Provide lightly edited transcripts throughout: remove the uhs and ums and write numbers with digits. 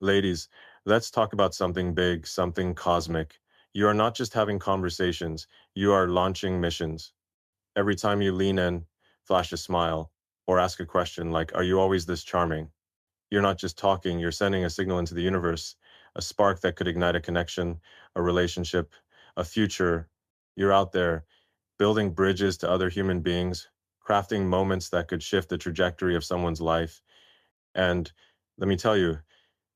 Ladies, let's talk about something big, something cosmic. You are not just having conversations, you are launching missions. Every time you lean in, flash a smile, or ask a question like, "Are you always this charming?" You're not just talking, you're sending a signal into the universe, a spark that could ignite a connection, a relationship, a future. You're out there building bridges to other human beings, crafting moments that could shift the trajectory of someone's life. And let me tell you,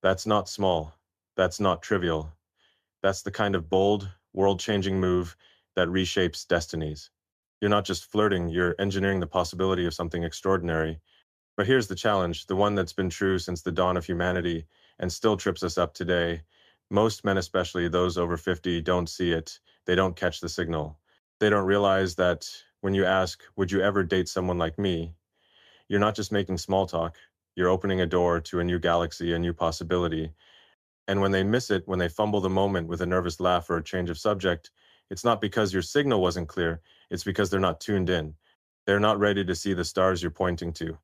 that's not small. That's not trivial. That's the kind of bold, world-changing move that reshapes destinies. You're not just flirting, you're engineering the possibility of something extraordinary. But here's the challenge, the one that's been true since the dawn of humanity and still trips us up today. Most men, especially those over 50, don't see it. They don't catch the signal. They don't realize that when you ask, "Would you ever date someone like me?" you're not just making small talk. You're opening a door to a new galaxy, a new possibility. And when they miss it, when they fumble the moment with a nervous laugh or a change of subject, it's not because your signal wasn't clear, it's because they're not tuned in. They're not ready to see the stars you're pointing to.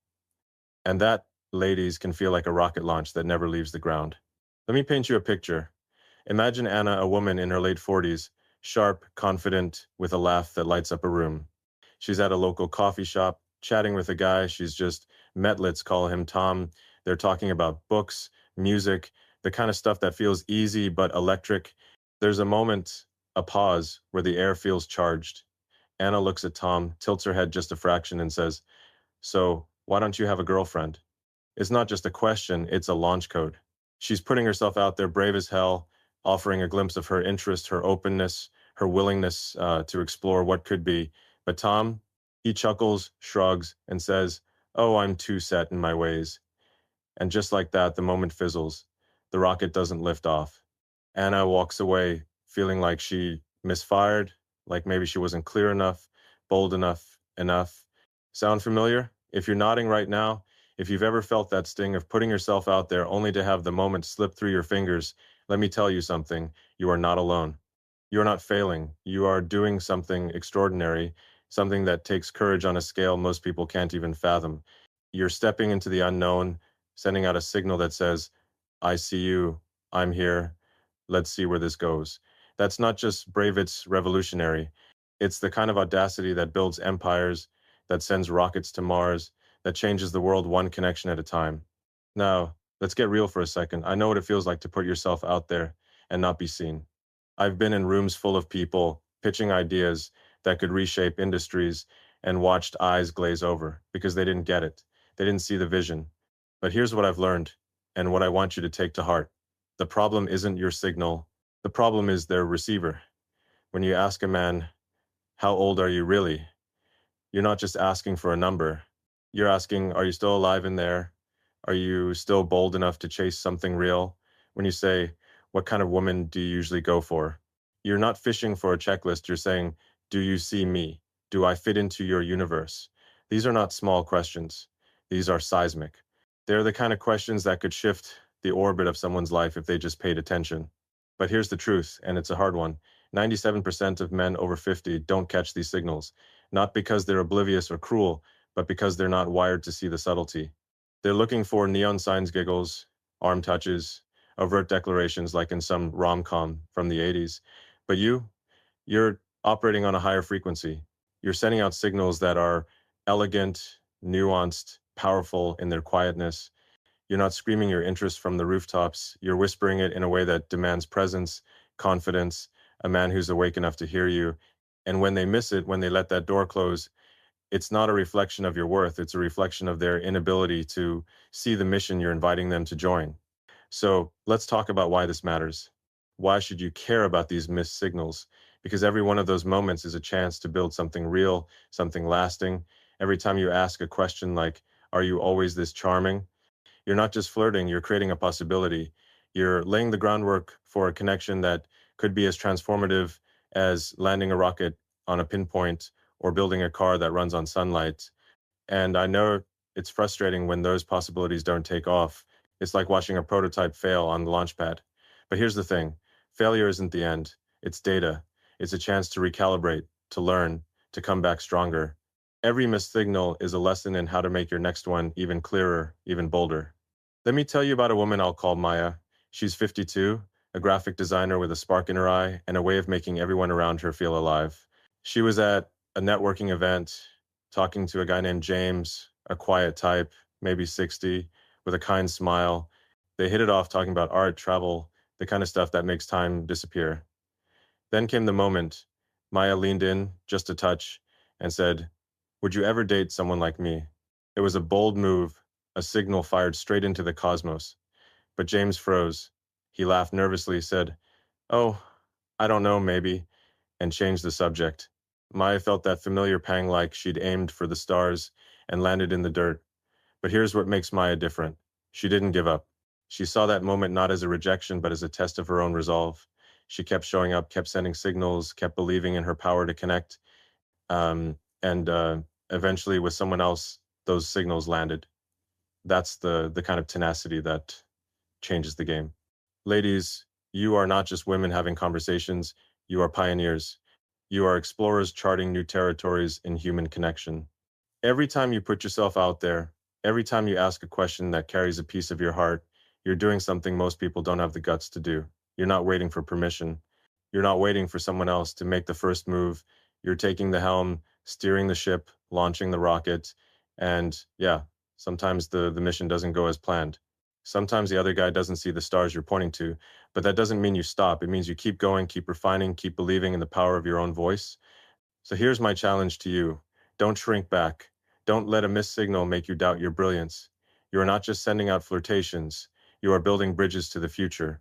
And that, ladies, can feel like a rocket launch that never leaves the ground. Let me paint you a picture. Imagine Anna, a woman in her late 40s, sharp, confident, with a laugh that lights up a room. She's at a local coffee shop, chatting with a guy she's just met. Let's call him Tom. They're talking about books, music, the kind of stuff that feels easy but electric. There's a moment, a pause, where the air feels charged. Anna looks at Tom, tilts her head just a fraction, and says, "So, why don't you have a girlfriend?" It's not just a question, it's a launch code. She's putting herself out there brave as hell, offering a glimpse of her interest, her openness, her willingness to explore what could be. But Tom, he chuckles, shrugs, and says, "Oh, I'm too set in my ways." And just like that, the moment fizzles. The rocket doesn't lift off. Anna walks away feeling like she misfired, like maybe she wasn't clear enough, bold enough. Sound familiar? If you're nodding right now, if you've ever felt that sting of putting yourself out there only to have the moment slip through your fingers, let me tell you something. You are not alone. You're not failing. You are doing something extraordinary, something that takes courage on a scale most people can't even fathom. You're stepping into the unknown, sending out a signal that says, "I see you. I'm here. Let's see where this goes." That's not just brave, it's revolutionary. It's the kind of audacity that builds empires, that sends rockets to Mars, that changes the world one connection at a time. Now, let's get real for a second. I know what it feels like to put yourself out there and not be seen. I've been in rooms full of people pitching ideas that could reshape industries and watched eyes glaze over because they didn't get it. They didn't see the vision. But here's what I've learned and what I want you to take to heart. The problem isn't your signal. The problem is their receiver. When you ask a man, "How old are you really?" you're not just asking for a number. You're asking, "Are you still alive in there? Are you still bold enough to chase something real?" When you say, "What kind of woman do you usually go for?" you're not fishing for a checklist. You're saying, "Do you see me? Do I fit into your universe?" These are not small questions. These are seismic. They're the kind of questions that could shift the orbit of someone's life if they just paid attention. But here's the truth, and it's a hard one. 97% of men over 50 don't catch these signals, not because they're oblivious or cruel, but because they're not wired to see the subtlety. They're looking for neon signs, giggles, arm touches, overt declarations like in some rom-com from the 80s. But you're operating on a higher frequency. You're sending out signals that are elegant, nuanced, powerful in their quietness. You're not screaming your interest from the rooftops. You're whispering it in a way that demands presence, confidence, a man who's awake enough to hear you. And when they miss it, when they let that door close, it's not a reflection of your worth. It's a reflection of their inability to see the mission you're inviting them to join. So let's talk about why this matters. Why should you care about these missed signals? Because every one of those moments is a chance to build something real, something lasting. Every time you ask a question like, "Are you always this charming?" you're not just flirting, you're creating a possibility. You're laying the groundwork for a connection that could be as transformative as landing a rocket on a pinpoint or building a car that runs on sunlight. And I know it's frustrating when those possibilities don't take off. It's like watching a prototype fail on the launch pad. But here's the thing, failure isn't the end, it's data. It's a chance to recalibrate, to learn, to come back stronger. Every missed signal is a lesson in how to make your next one even clearer, even bolder. Let me tell you about a woman I'll call Maya. She's 52, a graphic designer with a spark in her eye and a way of making everyone around her feel alive. She was at a networking event talking to a guy named James, a quiet type, maybe 60, with a kind smile. They hit it off talking about art, travel, the kind of stuff that makes time disappear. Then came the moment. Maya leaned in, just a touch, and said, "Would you ever date someone like me?" It was a bold move, a signal fired straight into the cosmos. But James froze. He laughed nervously, said, "Oh, I don't know, maybe," and changed the subject. Maya felt that familiar pang like she'd aimed for the stars and landed in the dirt. But here's what makes Maya different. She didn't give up. She saw that moment not as a rejection, but as a test of her own resolve. She kept showing up, kept sending signals, kept believing in her power to connect. And eventually, with someone else, those signals landed. That's the kind of tenacity that changes the game. Ladies, you are not just women having conversations, you are pioneers. You are explorers charting new territories in human connection. Every time you put yourself out there, every time you ask a question that carries a piece of your heart, you're doing something most people don't have the guts to do. You're not waiting for permission. You're not waiting for someone else to make the first move. You're taking the helm, steering the ship, launching the rocket, and yeah, sometimes the mission doesn't go as planned. Sometimes the other guy doesn't see the stars you're pointing to, but that doesn't mean you stop. It means you keep going, keep refining, keep believing in the power of your own voice. So here's my challenge to you. Don't shrink back. Don't let a missed signal make you doubt your brilliance. You are not just sending out flirtations. You are building bridges to the future.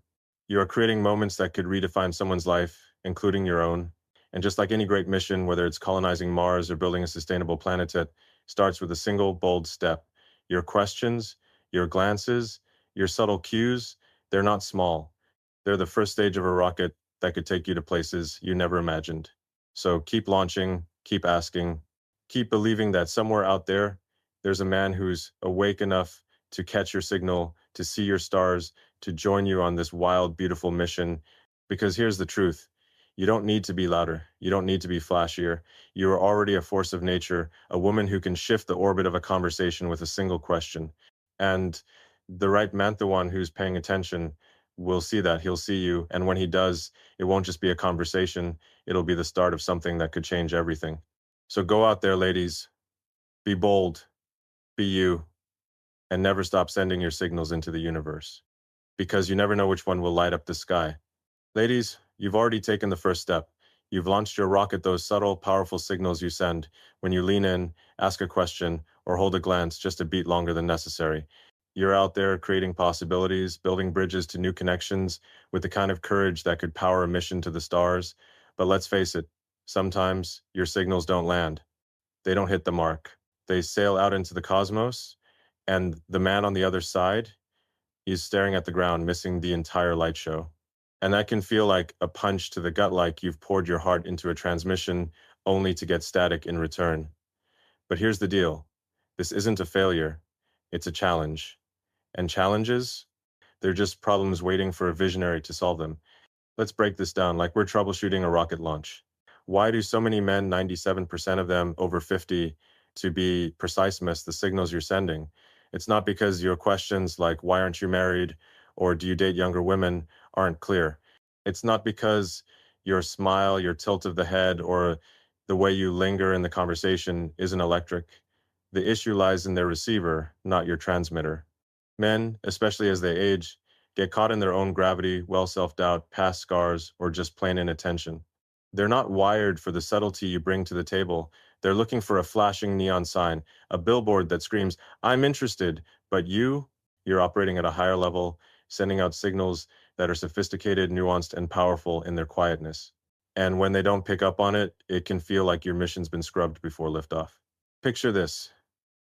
You are creating moments that could redefine someone's life, including your own. And just like any great mission, whether it's colonizing Mars or building a sustainable planet, it starts with a single bold step. Your questions, your glances, your subtle cues, they're not small. They're the first stage of a rocket that could take you to places you never imagined. So keep launching, keep asking, keep believing that somewhere out there, there's a man who's awake enough to catch your signal, to see your stars, to join you on this wild, beautiful mission. Because here's the truth. You don't need to be louder. You don't need to be flashier. You are already a force of nature, a woman who can shift the orbit of a conversation with a single question. And the right man, the one who's paying attention, will see that. He'll see you. And when he does, it won't just be a conversation. It'll be the start of something that could change everything. So go out there, ladies. Be bold. Be you. And never stop sending your signals into the universe. Because you never know which one will light up the sky. Ladies, you've already taken the first step. You've launched your rocket, those subtle, powerful signals you send when you lean in, ask a question, or hold a glance just a beat longer than necessary. You're out there creating possibilities, building bridges to new connections with the kind of courage that could power a mission to the stars. But let's face it, sometimes your signals don't land. They don't hit the mark. They sail out into the cosmos, and the man on the other side, he's staring at the ground, missing the entire light show. And that can feel like a punch to the gut, like you've poured your heart into a transmission only to get static in return. But here's the deal. This isn't a failure. It's a challenge. And challenges, they're just problems waiting for a visionary to solve them. Let's break this down like we're troubleshooting a rocket launch. Why do so many men, 97% of them over 50, to be precise, miss the signals you're sending? It's not because your questions like, why aren't you married? Or do you date younger women aren't clear. It's not because your smile, your tilt of the head, or the way you linger in the conversation isn't electric. The issue lies in their receiver, not your transmitter. Men, especially as they age, get caught in their own gravity, well self-doubt, past scars, or just plain inattention. They're not wired for the subtlety you bring to the table. They're looking for a flashing neon sign, a billboard that screams, "I'm interested," but you're operating at a higher level, sending out signals that are sophisticated, nuanced, and powerful in their quietness. And when they don't pick up on it, it can feel like your mission's been scrubbed before liftoff. Picture this.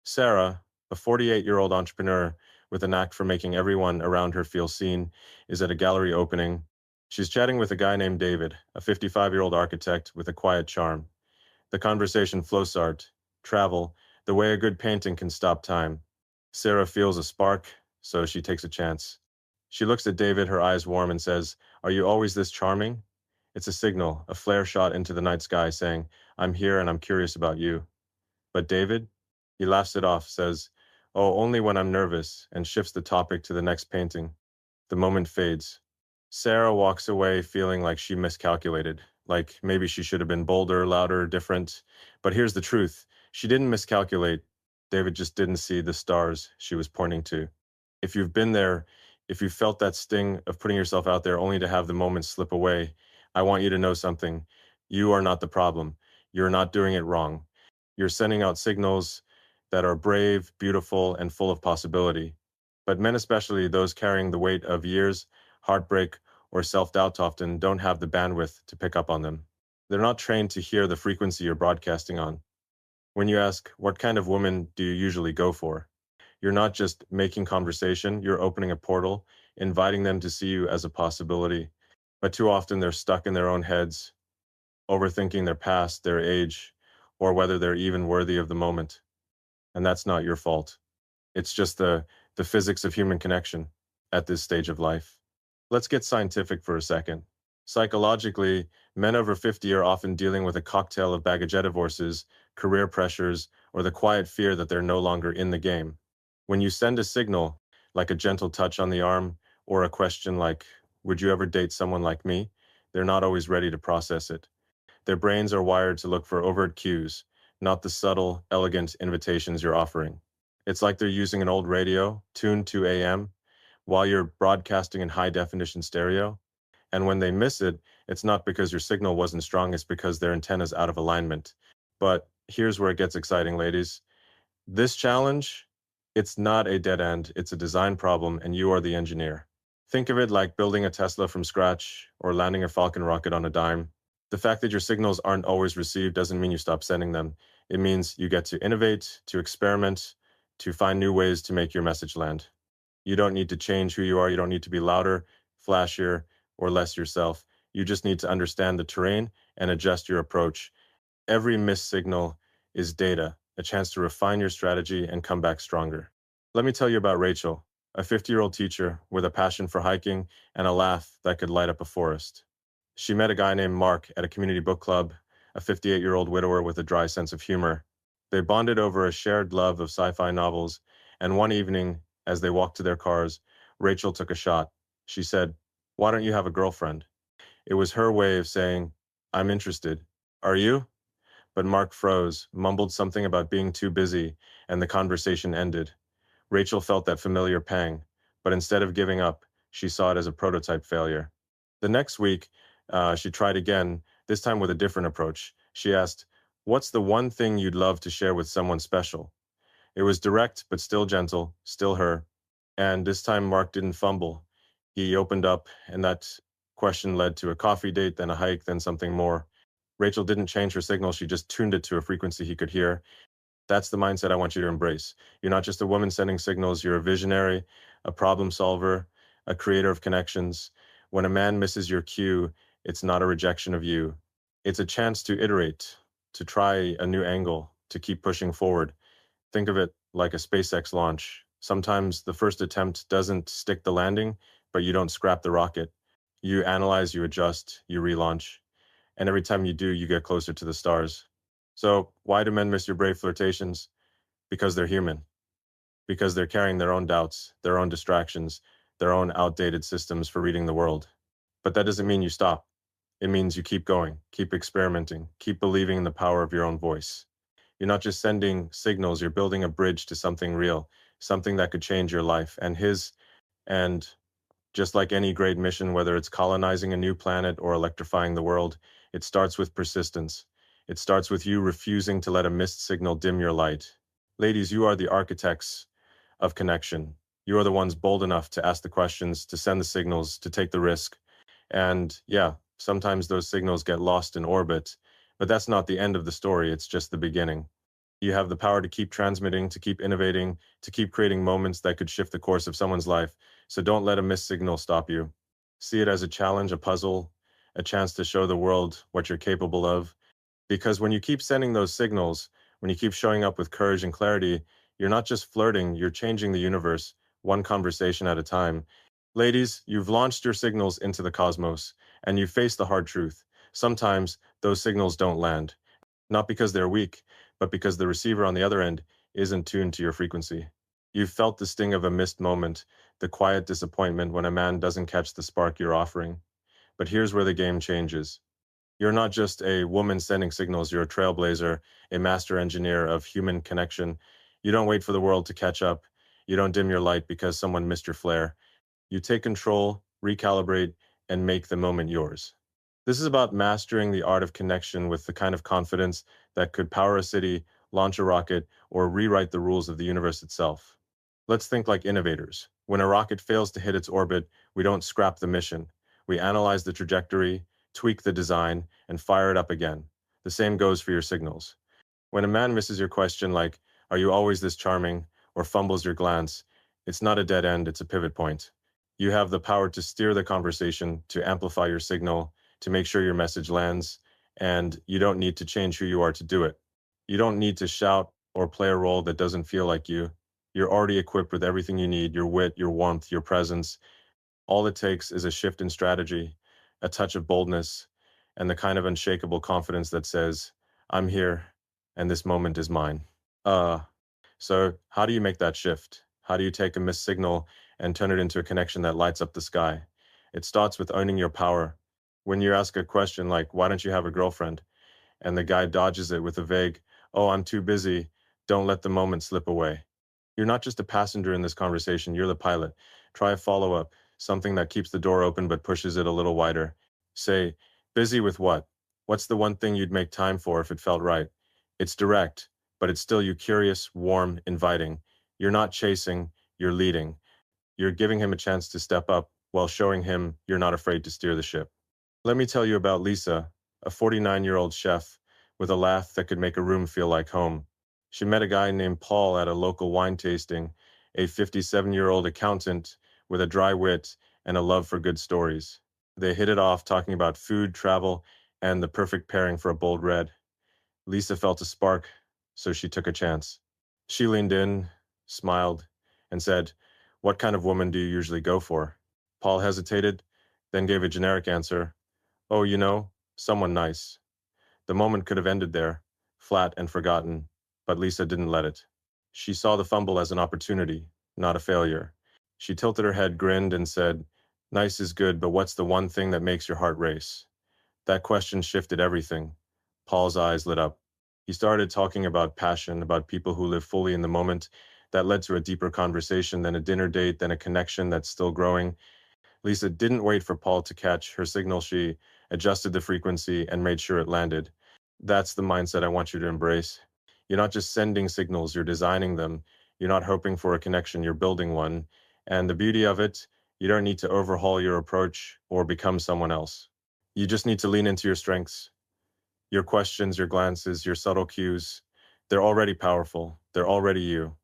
Sarah, a 48-year-old entrepreneur with a knack for making everyone around her feel seen, is at a gallery opening. She's chatting with a guy named David, a 55-year-old architect with a quiet charm. The conversation flows art, travel, the way a good painting can stop time. Sarah feels a spark, so she takes a chance. She looks at David, her eyes warm, and says, "Are you always this charming?" It's a signal, a flare shot into the night sky saying, "I'm here and I'm curious about you." But David? He laughs it off, says, "Oh, only when I'm nervous," and shifts the topic to the next painting. The moment fades. Sarah walks away feeling like she miscalculated, like maybe she should have been bolder, louder, different. But here's the truth. She didn't miscalculate. David just didn't see the stars she was pointing to. If you've been there, if you felt that sting of putting yourself out there only to have the moment slip away, I want you to know something. You are not the problem. You're not doing it wrong. You're sending out signals that are brave, beautiful, and full of possibility. But men, especially those carrying the weight of years, heartbreak, or self-doubt, often don't have the bandwidth to pick up on them. They're not trained to hear the frequency you're broadcasting on. When you ask, what kind of woman do you usually go for? You're not just making conversation, you're opening a portal, inviting them to see you as a possibility. But too often they're stuck in their own heads, overthinking their past, their age, or whether they're even worthy of the moment. And that's not your fault. It's just the physics of human connection at this stage of life. Let's get scientific for a second. Psychologically, men over 50 are often dealing with a cocktail of baggage divorces, career pressures, or the quiet fear that they're no longer in the game. When you send a signal, like a gentle touch on the arm, or a question like, would you ever date someone like me? They're not always ready to process it. Their brains are wired to look for overt cues, not the subtle, elegant invitations you're offering. It's like they're using an old radio, tuned to AM, while you're broadcasting in high definition stereo. And when they miss it, it's not because your signal wasn't strong, it's because their antenna's out of alignment. But here's where it gets exciting, ladies. This challenge, it's not a dead end, it's a design problem, and you are the engineer. Think of it like building a Tesla from scratch or landing a Falcon rocket on a dime. The fact that your signals aren't always received doesn't mean you stop sending them. It means you get to innovate, to experiment, to find new ways to make your message land. You don't need to change who you are. You don't need to be louder, flashier, or less yourself. You just need to understand the terrain and adjust your approach. Every missed signal is data, a chance to refine your strategy and come back stronger. Let me tell you about Rachel, a 50-year-old teacher with a passion for hiking and a laugh that could light up a forest. She met a guy named Mark at a community book club, a 58-year-old widower with a dry sense of humor. They bonded over a shared love of sci-fi novels, and one evening, as they walked to their cars, Rachel took a shot. She said, "Why don't you have a girlfriend?" It was her way of saying, "I'm interested. Are you?" But Mark froze, mumbled something about being too busy, and the conversation ended. Rachel felt that familiar pang, but instead of giving up, she saw it as a prototype failure. The next week, she tried again, this time with a different approach. She asked, "What's the one thing you'd love to share with someone special?" It was direct, but still gentle, still her. And this time, Mark didn't fumble. He opened up, and that question led to a coffee date, then a hike, then something more. Rachel didn't change her signal, she just tuned it to a frequency he could hear. That's the mindset I want you to embrace. You're not just a woman sending signals, you're a visionary, a problem solver, a creator of connections. When a man misses your cue, it's not a rejection of you. It's a chance to iterate, to try a new angle, to keep pushing forward. Think of it like a SpaceX launch. Sometimes the first attempt doesn't stick the landing, but you don't scrap the rocket. You analyze, you adjust, you relaunch. And every time you do, you get closer to the stars. So why do men miss your brave flirtations? Because they're human. Because they're carrying their own doubts, their own distractions, their own outdated systems for reading the world. But that doesn't mean you stop. It means you keep going, keep experimenting, keep believing in the power of your own voice. You're not just sending signals, you're building a bridge to something real, something that could change your life and just like any great mission, whether it's colonizing a new planet or electrifying the world, it starts with persistence. It starts with you refusing to let a missed signal dim your light. Ladies, you are the architects of connection. You are the ones bold enough to ask the questions, to send the signals, to take the risk. And yeah, sometimes those signals get lost in orbit, but that's not the end of the story, it's just the beginning. You have the power to keep transmitting, to keep innovating, to keep creating moments that could shift the course of someone's life. So don't let a missed signal stop you. See it as a challenge, a puzzle, a chance to show the world what you're capable of. Because when you keep sending those signals, when you keep showing up with courage and clarity, you're not just flirting, you're changing the universe, one conversation at a time. Ladies, you've launched your signals into the cosmos, and you face the hard truth. Sometimes those signals don't land, not because they're weak, but because the receiver on the other end isn't tuned to your frequency. You've felt the sting of a missed moment, the quiet disappointment when a man doesn't catch the spark you're offering. But here's where the game changes. You're not just a woman sending signals, you're a trailblazer, a master engineer of human connection. You don't wait for the world to catch up. You don't dim your light because someone missed your flare. You take control, recalibrate, and make the moment yours. This is about mastering the art of connection with the kind of confidence that could power a city, launch a rocket, or rewrite the rules of the universe itself. Let's think like innovators. When a rocket fails to hit its orbit, we don't scrap the mission. We analyze the trajectory, tweak the design, and fire it up again. The same goes for your signals. When a man misses your question like, "Are you always this charming?" or fumbles your glance, it's not a dead end, it's a pivot point. You have the power to steer the conversation, to amplify your signal, to make sure your message lands, and you don't need to change who you are to do it. You don't need to shout or play a role that doesn't feel like you. You're already equipped with everything you need, your wit, your warmth, your presence. All it takes is a shift in strategy, a touch of boldness, and the kind of unshakable confidence that says, "I'm here, and this moment is mine." Uh, so how do you make that shift? How do you take a missed signal and turn it into a connection that lights up the sky? It starts with owning your power. When you ask a question like, "Why don't you have a girlfriend?" and the guy dodges it with a vague, "Oh, I'm too busy," don't let the moment slip away. You're not just a passenger in this conversation, you're the pilot. Try a follow up, something that keeps the door open but pushes it a little wider. Say, "Busy with what? What's the one thing you'd make time for if it felt right?" It's direct, but it's still you curious, warm, inviting. You're not chasing, you're leading. You're giving him a chance to step up while showing him you're not afraid to steer the ship. Let me tell you about Lisa, a 49-year-old chef with a laugh that could make a room feel like home. She met a guy named Paul at a local wine tasting, a 57-year-old accountant with a dry wit and a love for good stories. They hit it off talking about food, travel, and the perfect pairing for a bold red. Lisa felt a spark, so she took a chance. She leaned in, smiled, and said, "What kind of woman do you usually go for?" Paul hesitated, then gave a generic answer, "Oh, someone nice." The moment could have ended there, flat and forgotten, but Lisa didn't let it. She saw the fumble as an opportunity, not a failure. She tilted her head, grinned, and said, "Nice is good, but what's the one thing that makes your heart race?" That question shifted everything. Paul's eyes lit up. He started talking about passion, about people who live fully in the moment. That led to a deeper conversation, then a dinner date, then a connection that's still growing. Lisa didn't wait for Paul to catch her signal. She adjusted the frequency and made sure it landed. That's the mindset I want you to embrace. You're not just sending signals, you're designing them. You're not hoping for a connection, you're building one. And the beauty of it, you don't need to overhaul your approach or become someone else. You just need to lean into your strengths, your questions, your glances, your subtle cues. They're already powerful, they're already you.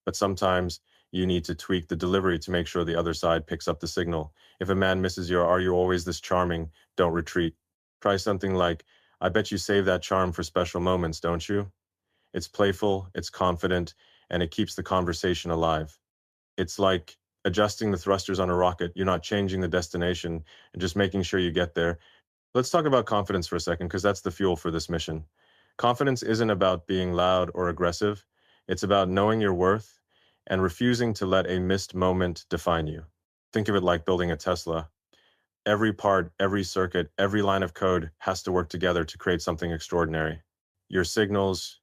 But sometimes you need to tweak the delivery to make sure the other side picks up the signal. If a man misses your "Are you always this charming?" don't retreat. Try something like, "I bet you save that charm for special moments, don't you?" It's playful, it's confident, and it keeps the conversation alive. It's like adjusting the thrusters on a rocket. You're not changing the destination and just making sure you get there. Let's talk about confidence for a second, because that's the fuel for this mission. Confidence isn't about being loud or aggressive. It's about knowing your worth and refusing to let a missed moment define you. Think of it like building a Tesla. Every part, every circuit, every line of code has to work together to create something extraordinary. Your signals,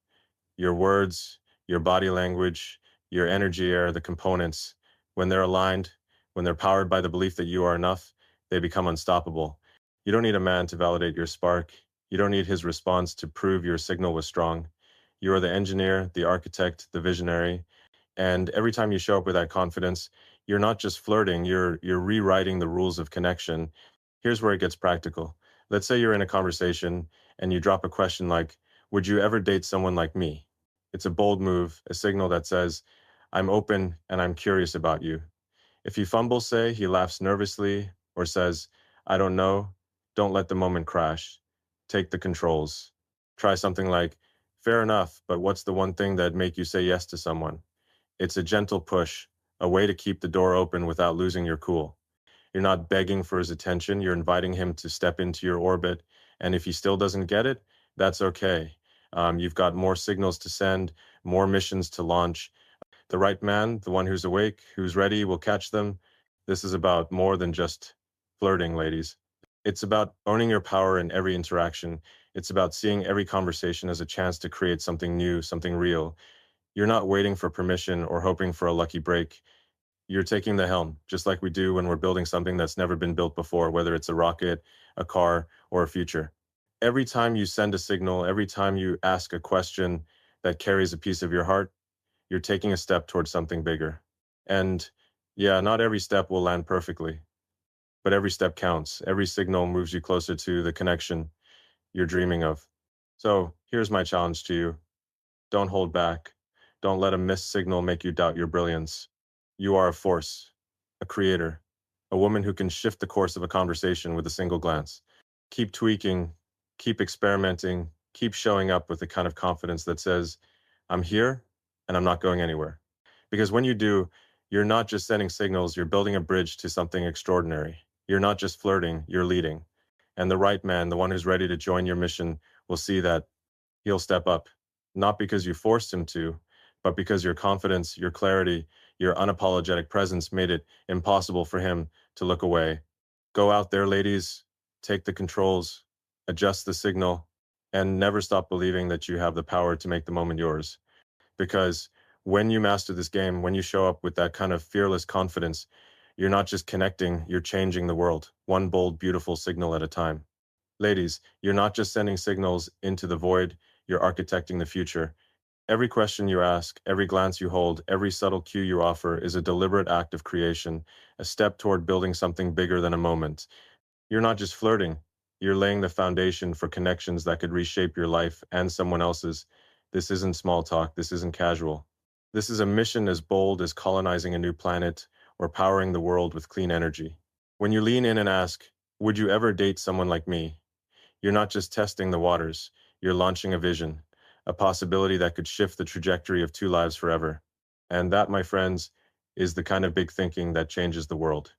your words, your body language, your energy are the components. When they're aligned, when they're powered by the belief that you are enough, they become unstoppable. You don't need a man to validate your spark. You don't need his response to prove your signal was strong. You are the engineer, the architect, the visionary. And every time you show up with that confidence, you're not just flirting, you're rewriting the rules of connection. Here's where it gets practical. Let's say you're in a conversation and you drop a question like, "Would you ever date someone like me?" It's a bold move, a signal that says, "I'm open and I'm curious about you." If he fumbles, say, he laughs nervously or says, "I don't know," don't let the moment crash. Take the controls. Try something like, "Fair enough, but what's the one thing that'd make you say yes to someone?" It's a gentle push, a way to keep the door open without losing your cool. You're not begging for his attention, you're inviting him to step into your orbit. And if he still doesn't get it, that's okay. You've got more signals to send, more missions to launch. The right man, the one who's awake, who's ready, will catch them. This is about more than just flirting, ladies. It's about owning your power in every interaction. It's about seeing every conversation as a chance to create something new, something real. You're not waiting for permission or hoping for a lucky break. You're taking the helm, just like we do when we're building something that's never been built before, whether it's a rocket, a car, or a future. Every time you send a signal, every time you ask a question that carries a piece of your heart, you're taking a step towards something bigger. And yeah, not every step will land perfectly, but every step counts. Every signal moves you closer to the connection you're dreaming of. So here's my challenge to you. Don't hold back. Don't let a missed signal make you doubt your brilliance. You are a force, a creator, a woman who can shift the course of a conversation with a single glance. Keep tweaking, keep experimenting, keep showing up with the kind of confidence that says, I'm here and I'm not going anywhere. Because when you do, you're not just sending signals, you're building a bridge to something extraordinary. You're not just flirting, you're leading. And the right man, the one who's ready to join your mission, will see that he'll step up, not because you forced him to, but because your confidence, your clarity, your unapologetic presence made it impossible for him to look away. Go out there, ladies, take the controls, adjust the signal, and never stop believing that you have the power to make the moment yours. Because when you master this game, when you show up with that kind of fearless confidence, you're not just connecting, you're changing the world, one bold, beautiful signal at a time. Ladies, you're not just sending signals into the void, you're architecting the future. Every question you ask, every glance you hold, every subtle cue you offer is a deliberate act of creation, a step toward building something bigger than a moment. You're not just flirting, you're laying the foundation for connections that could reshape your life and someone else's. This isn't small talk, this isn't casual. This is a mission as bold as colonizing a new planet or powering the world with clean energy. When you lean in and ask, would you ever date someone like me? You're not just testing the waters, you're launching a vision, a possibility that could shift the trajectory of two lives forever. And that, my friends, is the kind of big thinking that changes the world.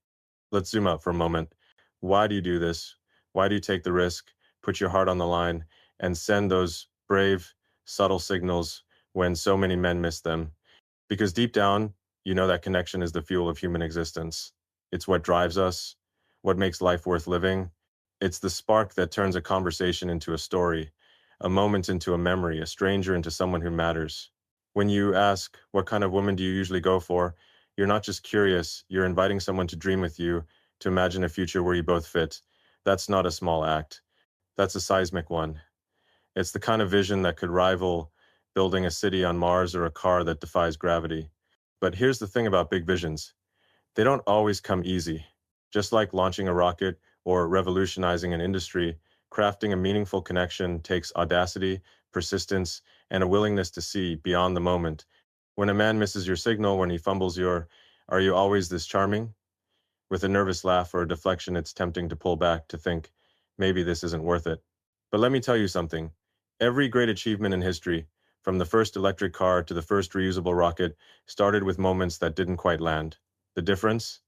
Let's zoom out for a moment. Why do you do this? Why do you take the risk, put your heart on the line, and send those brave, subtle signals when so many men miss them? Because deep down, you know that connection is the fuel of human existence. It's what drives us, what makes life worth living. It's the spark that turns a conversation into a story, a moment into a memory, a stranger into someone who matters. When you ask, what kind of woman do you usually go for? You're not just curious, you're inviting someone to dream with you, to imagine a future where you both fit. That's not a small act. That's a seismic one. It's the kind of vision that could rival building a city on Mars or a car that defies gravity. But here's the thing about big visions. They don't always come easy. Just like launching a rocket or revolutionizing an industry, crafting a meaningful connection takes audacity, persistence, and a willingness to see beyond the moment. When a man misses your signal, when he fumbles your, are you always this charming? With a nervous laugh or a deflection, it's tempting to pull back, to think, maybe this isn't worth it. But let me tell you something. Every great achievement in history, from the first electric car to the first reusable rocket, started with moments that didn't quite land. The difference?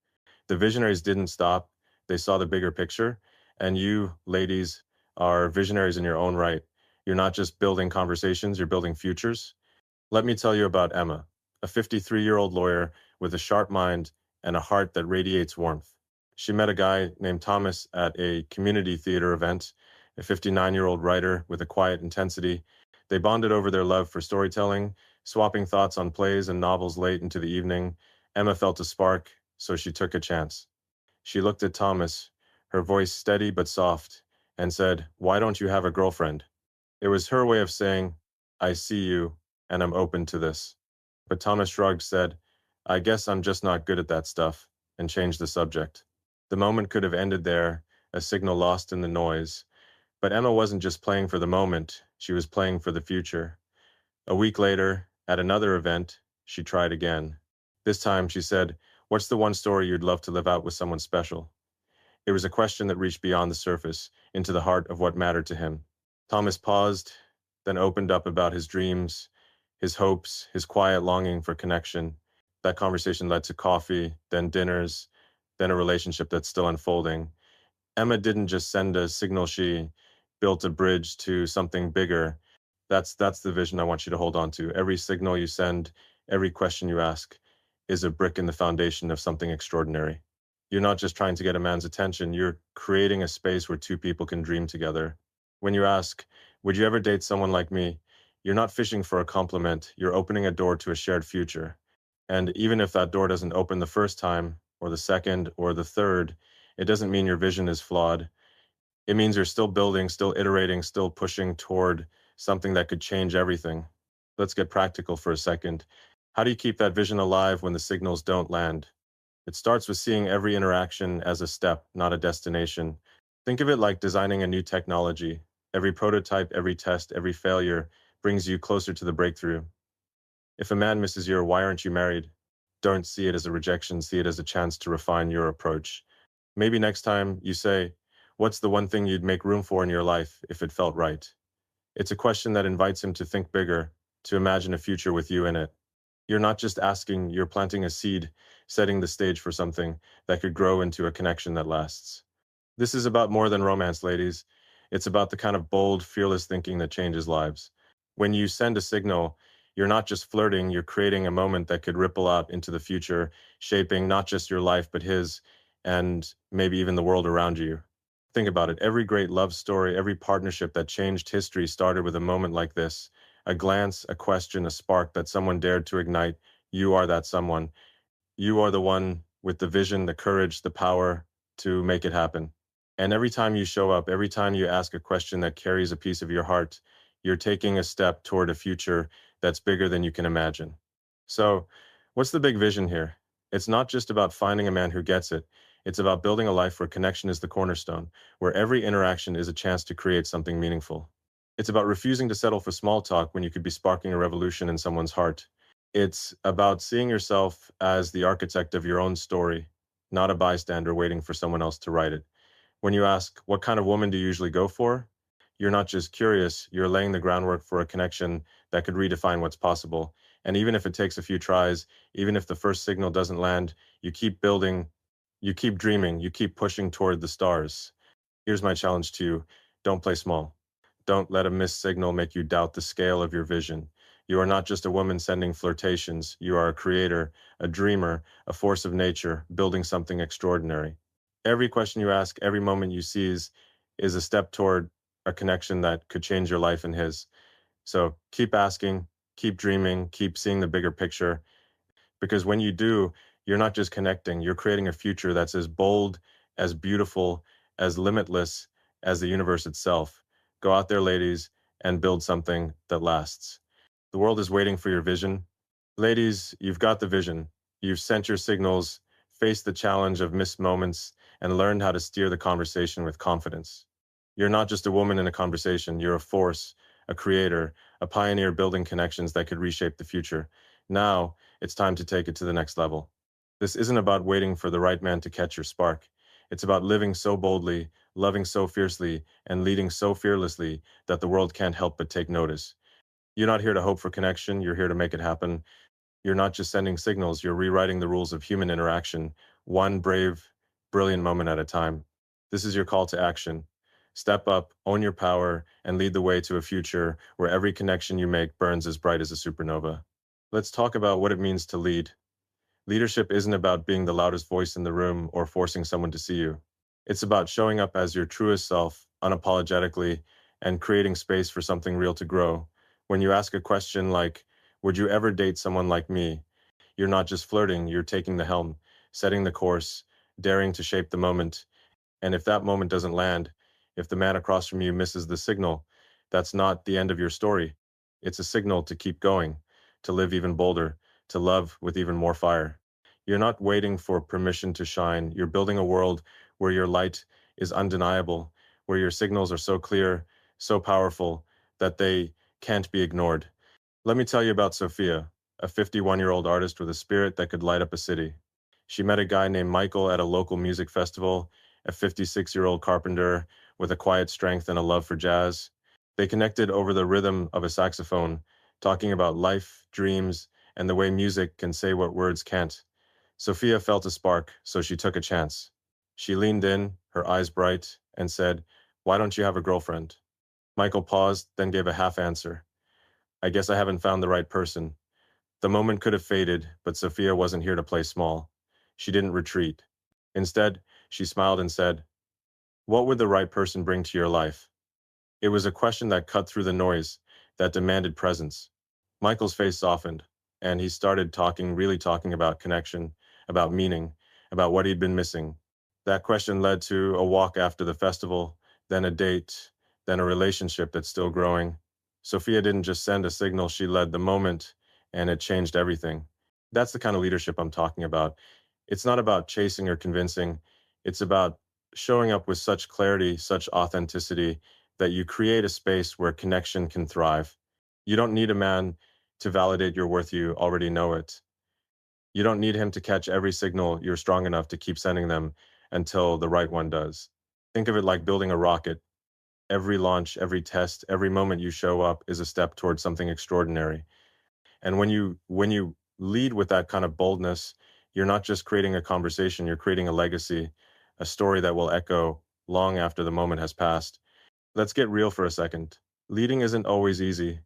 The visionaries didn't stop. They saw the bigger picture. And you, ladies, are visionaries in your own right. You're not just building conversations, you're building futures. Let me tell you about Emma, a 53-year-old lawyer with a sharp mind and a heart that radiates warmth. She met a guy named Thomas at a community theater event, a 59-year-old writer with a quiet intensity. They bonded over their love for storytelling, swapping thoughts on plays and novels late into the evening. Emma felt a spark, so she took a chance. She looked at Thomas, her voice steady but soft, and said, "Why don't you have a girlfriend?" It was her way of saying, "I see you, and I'm open to this." But Thomas shrugged, said, "I guess I'm just not good at that stuff," and changed the subject. The moment could have ended there, a signal lost in the noise. But Emma wasn't just playing for the moment, she was playing for the future. A week later, at another event, she tried again. This time, she said, "What's the one story you'd love to live out with someone special?" It was a question that reached beyond the surface, into the heart of what mattered to him. Thomas paused, then opened up about his dreams, his hopes, his quiet longing for connection. That conversation led to coffee, then dinners, then a relationship that's still unfolding. Emma didn't just send a signal, she built a bridge to something bigger. That's the vision I want you to hold on to. Every signal you send, every question you ask is a brick in the foundation of something extraordinary. You're not just trying to get a man's attention, you're creating a space where two people can dream together. When you ask, would you ever date someone like me? You're not fishing for a compliment, you're opening a door to a shared future. And even if that door doesn't open the first time, or the second, or the third, it doesn't mean your vision is flawed. It means you're still building, still iterating, still pushing toward something that could change everything. Let's get practical for a second. How do you keep that vision alive when the signals don't land? It starts with seeing every interaction as a step, not a destination. Think of it like designing a new technology. Every prototype, every test, every failure brings you closer to the breakthrough. If a man misses your "why aren't you married?" don't see it as a rejection, see it as a chance to refine your approach. Maybe next time you say, what's the one thing you'd make room for in your life if it felt right? It's a question that invites him to think bigger, to imagine a future with you in it. You're not just asking, you're planting a seed, setting the stage for something that could grow into a connection that lasts. This is about more than romance, ladies. It's about the kind of bold, fearless thinking that changes lives. When you send a signal, you're not just flirting, you're creating a moment that could ripple out into the future, shaping not just your life, but his, and maybe even the world around you. Think about it. Every great love story, every partnership that changed history started with a moment like this. A glance, a question, a spark that someone dared to ignite. You are that someone. You are the one with the vision, the courage, the power to make it happen. And every time you show up, every time you ask a question that carries a piece of your heart, you're taking a step toward a future that's bigger than you can imagine. So, what's the big vision here? It's not just about finding a man who gets it. It's about building a life where connection is the cornerstone, where every interaction is a chance to create something meaningful. It's about refusing to settle for small talk when you could be sparking a revolution in someone's heart. It's about seeing yourself as the architect of your own story, not a bystander waiting for someone else to write it. When you ask, what kind of woman do you usually go for? You're not just curious, you're laying the groundwork for a connection that could redefine what's possible. And even if it takes a few tries, even if the first signal doesn't land, you keep building, you keep dreaming, you keep pushing toward the stars. Here's my challenge to you. Don't play small. Don't let a missed signal make you doubt the scale of your vision. You are not just a woman sending flirtations. You are a creator, a dreamer, a force of nature, building something extraordinary. Every question you ask, every moment you seize is a step toward a connection that could change your life and his. So keep asking, keep dreaming, keep seeing the bigger picture, because when you do, you're not just connecting, you're creating a future that's as bold, as beautiful, as limitless as the universe itself. Go out there, ladies, and build something that lasts. The world is waiting for your vision. Ladies, you've got the vision. You've sent your signals, faced the challenge of missed moments, and learned how to steer the conversation with confidence. You're not just a woman in a conversation, you're a force, a creator, a pioneer building connections that could reshape the future. Now, it's time to take it to the next level. This isn't about waiting for the right man to catch your spark. It's about living so boldly, loving so fiercely, and leading so fearlessly that the world can't help but take notice. You're not here to hope for connection, you're here to make it happen. You're not just sending signals, you're rewriting the rules of human interaction, one brave, brilliant moment at a time. This is your call to action. Step up, own your power, and lead the way to a future where every connection you make burns as bright as a supernova. Let's talk about what it means to lead. Leadership isn't about being the loudest voice in the room or forcing someone to see you. It's about showing up as your truest self, unapologetically, and creating space for something real to grow. When you ask a question like, would you ever date someone like me? You're not just flirting, you're taking the helm, setting the course, daring to shape the moment. And if that moment doesn't land, if the man across from you misses the signal, that's not the end of your story. It's a signal to keep going, to live even bolder, to love with even more fire. You're not waiting for permission to shine. You're building a world where your light is undeniable, where your signals are so clear, so powerful that they can't be ignored. Let me tell you about Sophia, a 51-year-old artist with a spirit that could light up a city. She met a guy named Michael at a local music festival, a 56-year-old carpenter with a quiet strength and a love for jazz. They connected over the rhythm of a saxophone, talking about life, dreams, and the way music can say what words can't. Sophia felt a spark, so she took a chance. She leaned in, her eyes bright, and said, "Why don't you have a girlfriend?" Michael paused, then gave a half answer. "I guess I haven't found the right person." The moment could have faded, but Sophia wasn't here to play small. She didn't retreat. Instead, she smiled and said, "What would the right person bring to your life?" It was a question that cut through the noise, that demanded presence. Michael's face softened, and he started talking, really talking about connection, about meaning, about what he'd been missing. That question led to a walk after the festival, then a date, then a relationship that's still growing. Sophia didn't just send a signal, she led the moment, and it changed everything. That's the kind of leadership I'm talking about. It's not about chasing or convincing, it's about showing up with such clarity, such authenticity, that you create a space where connection can thrive. You don't need a man to validate your worth, you already know it. You don't need him to catch every signal, you're strong enough to keep sending them until the right one does. Think of it like building a rocket. Every launch, every test, every moment you show up is a step towards something extraordinary. And when you lead with that kind of boldness, you're not just creating a conversation, you're creating a legacy, a story that will echo long after the moment has passed. Let's get real for a second. Leading isn't always easy.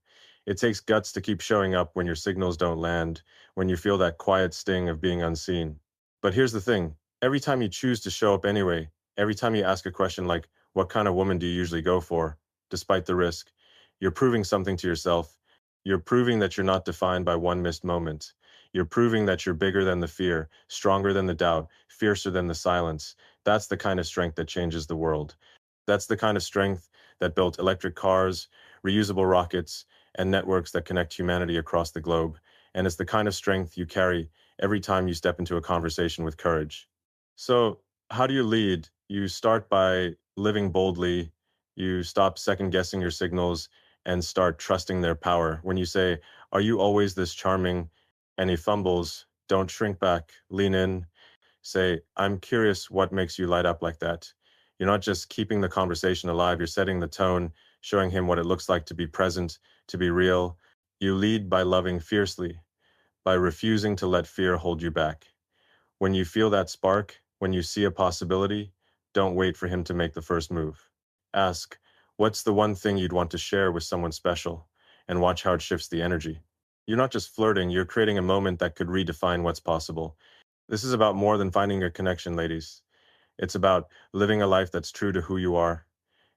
It takes guts to keep showing up when your signals don't land, when you feel that quiet sting of being unseen. But here's the thing, every time you choose to show up anyway, every time you ask a question like, "What kind of woman do you usually go for?" despite the risk, you're proving something to yourself. You're proving that you're not defined by one missed moment. You're proving that you're bigger than the fear, stronger than the doubt, fiercer than the silence. That's the kind of strength that changes the world. That's the kind of strength that built electric cars, reusable rockets, and networks that connect humanity across the globe. And it's the kind of strength you carry every time you step into a conversation with courage. So, how do you lead? You start by living boldly, you stop second guessing your signals and start trusting their power. When you say, "Are you always this charming?" and he fumbles, don't shrink back, lean in, say, "I'm curious what makes you light up like that." You're not just keeping the conversation alive, you're setting the tone, showing him what it looks like to be present, to be real. You lead by loving fiercely, by refusing to let fear hold you back. When you feel that spark, when you see a possibility, don't wait for him to make the first move. Ask, "What's the one thing you'd want to share with someone special?" And watch how it shifts the energy. You're not just flirting, you're creating a moment that could redefine what's possible. This is about more than finding a connection, ladies. It's about living a life that's true to who you are.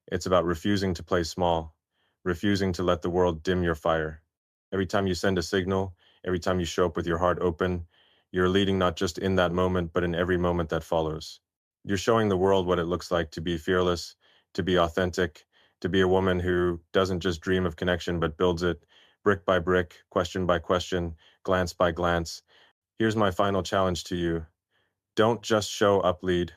It's about refusing to play small, refusing to let the world dim your fire. Every time you send a signal, every time you show up with your heart open, you're leading not just in that moment, but in every moment that follows. You're showing the world what it looks like to be fearless, to be authentic, to be a woman who doesn't just dream of connection, but builds it brick by brick, question by question, glance by glance. Here's my final challenge to you. Don't just show up, lead.